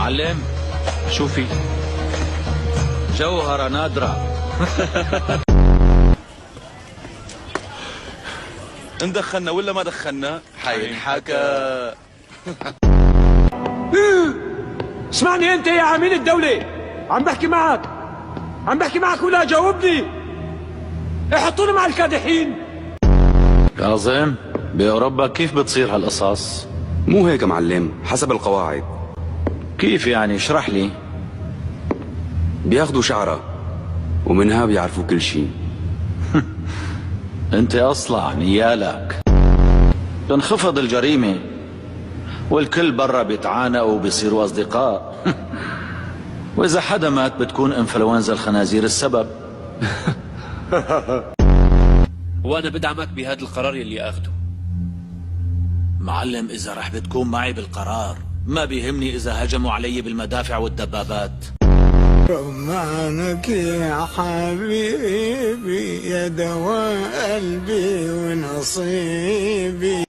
معلم شوفي جوهرة نادرة. ندخلنا ولا ما دخلنا حينحكى. اسمعني انت يا عميل الدولة، عم بحكي معك ولا جاوبني. احطوني مع الكادحين. كاظم بأوروبا كيف بتصير هالقصص؟ مو هيك معلم، حسب القواعد. كيف يعني؟ اشرح لي. بياخدوا شعرة ومنها بيعرفوا كل شيء. انت اصلع نيالك. تنخفض الجريمة والكل برا بيتعانقوا وبيصيروا اصدقاء. واذا حدا مات بتكون انفلونزا الخنازير السبب. وانا بدعمك بهذا القرار يلي اخده. معلم اذا رح بتكون معي بالقرار ما بيهمني اذا هجموا علي بالمدافع والدبابات. رمانك يا حبيبي يا دواء قلبي ونصيبي.